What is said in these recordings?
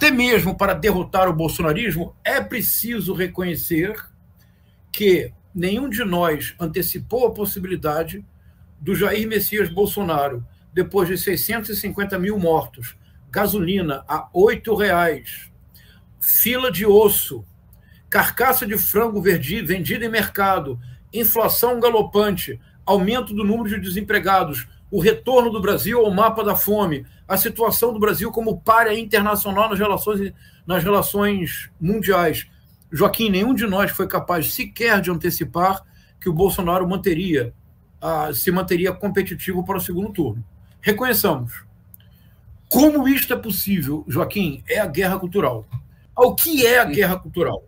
até mesmo para derrotar o bolsonarismo, é preciso reconhecer que nenhum de nós antecipou a possibilidade do Jair Messias Bolsonaro, depois de 650 mil mortos, gasolina a R$8, fila de osso, carcaça de frango vendida em mercado, inflação galopante, aumento do número de desempregados, o retorno do Brasil ao mapa da fome, a situação do Brasil como pária internacional nas relações mundiais. Joaquim, nenhum de nós foi capaz sequer de antecipar que o Bolsonaro se manteria competitivo para o segundo turno. Reconheçamos. Como isto é possível, Joaquim, é a guerra cultural. O que é a guerra cultural?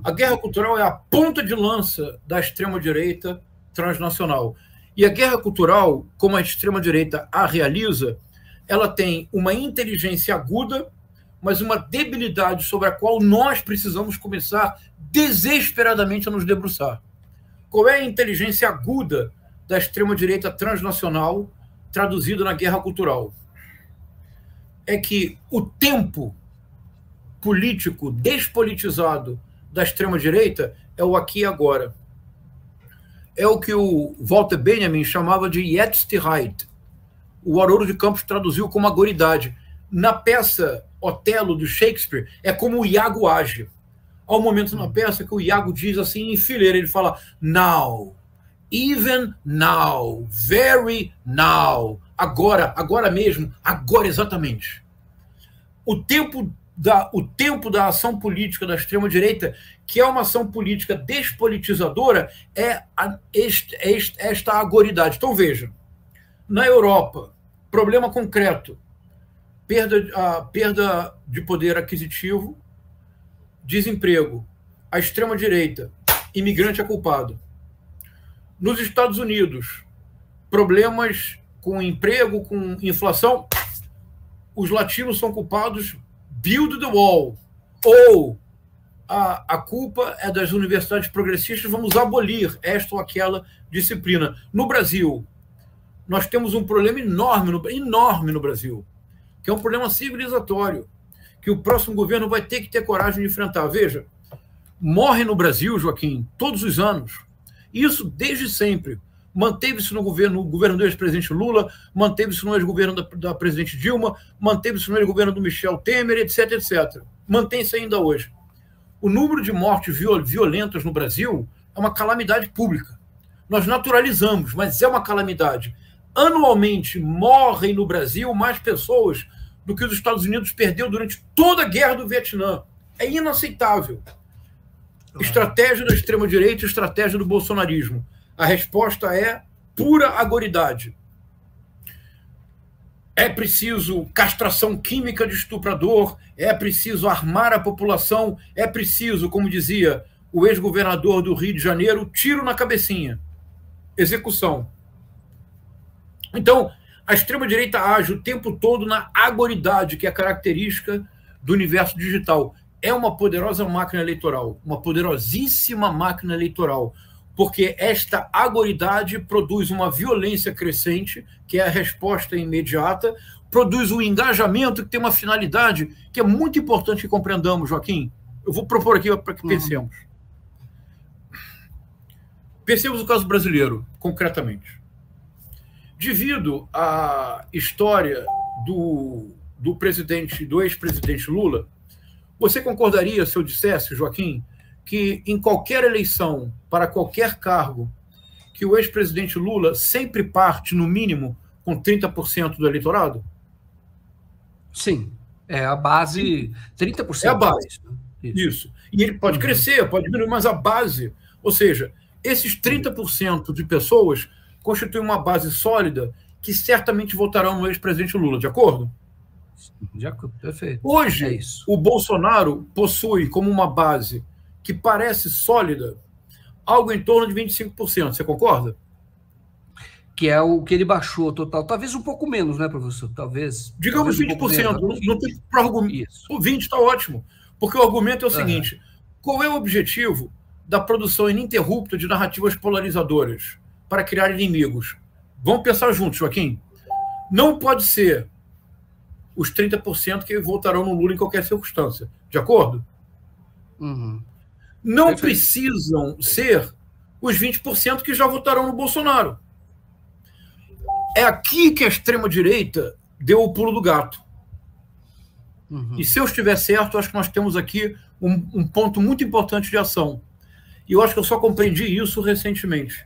A guerra cultural é a ponta de lança da extrema-direita transnacional. E a guerra cultural, como a extrema-direita a realiza, ela tem uma inteligência aguda, mas uma debilidade sobre a qual nós precisamos começar desesperadamente a nos debruçar. Qual é a inteligência aguda da extrema-direita transnacional traduzida na guerra cultural? É que o tempo político despolitizado da extrema-direita é o aqui e agora. É o que o Walter Benjamin chamava de Jetztheit. O Haroldo de Campos traduziu como agoridade. Na peça Otelo, do Shakespeare, é como o Iago age. Há um momento na peça que o Iago diz assim, em fileira, ele fala now, even now, very now, agora, agora mesmo, agora exatamente. O tempo da ação política da extrema-direita, que é uma ação política despolitizadora, é esta agoridade. Então, veja, na Europa, problema concreto, perda de poder aquisitivo, desemprego, a extrema-direita, imigrante é culpado. Nos Estados Unidos, problemas com emprego, com inflação, os latinos são culpados, build the wall, ou a culpa é das universidades progressistas, vamos abolir esta ou aquela disciplina. No Brasil, nós temos um problema enorme no Brasil, que é um problema civilizatório, que o próximo governo vai ter que ter coragem de enfrentar. Veja, morre no Brasil, Joaquim, todos os anos. Isso desde sempre. Manteve-se no governo do ex-presidente Lula, manteve-se no ex-governo da presidente Dilma, manteve-se no ex-governo do Michel Temer, etc, etc. Mantém-se ainda hoje. O número de mortes violentas no Brasil é uma calamidade pública. Nós naturalizamos, mas é uma calamidade. Anualmente morrem no Brasil mais pessoas do que os Estados Unidos perdeu durante toda a guerra do Vietnã. É inaceitável. Estratégia da extrema-direita, estratégia do bolsonarismo. A resposta é pura agoridade. É preciso castração química de estuprador, é preciso armar a população, é preciso, como dizia o ex-governador do Rio de Janeiro, tiro na cabecinha. Execução. Então, a extrema-direita age o tempo todo na agoridade, que é característica do universo digital. É uma poderosa máquina eleitoral, uma poderosíssima máquina eleitoral, porque esta agoridade produz uma violência crescente, que é a resposta imediata, produz um engajamento que tem uma finalidade que é muito importante que compreendamos, Joaquim. Eu vou propor aqui para que pensemos. Pensemos o caso brasileiro, concretamente. Devido à história do ex-presidente Lula, você concordaria se eu dissesse, Joaquim, que em qualquer eleição, para qualquer cargo, que o ex-presidente Lula sempre parte, no mínimo, com 30% do eleitorado? Sim, é a base, 30%. É a base, isso. E ele pode crescer, pode diminuir, mas a base, ou seja, esses 30% de pessoas constituem uma base sólida que certamente votarão no ex-presidente Lula, de acordo? Perfeito. Hoje, o Bolsonaro possui como uma base que parece sólida algo em torno de 25%. Você concorda? Que é o que ele baixou total. Talvez um pouco menos, né, professor? Talvez. Digamos talvez 20%. Não tem para argumento. O 20% está ótimo. Porque o argumento é o seguinte: qual é o objetivo da produção ininterrupta de narrativas polarizadoras para criar inimigos? Vamos pensar juntos, Joaquim. Não pode ser os 30% que votarão no Lula em qualquer circunstância. De acordo? Uhum. Não Perfeito. precisam ser os 20% que já votarão no Bolsonaro. É aqui que a extrema-direita deu o pulo do gato. Uhum. E se eu estiver certo, acho que nós temos aqui um ponto muito importante de ação. E eu acho que eu só compreendi isso recentemente.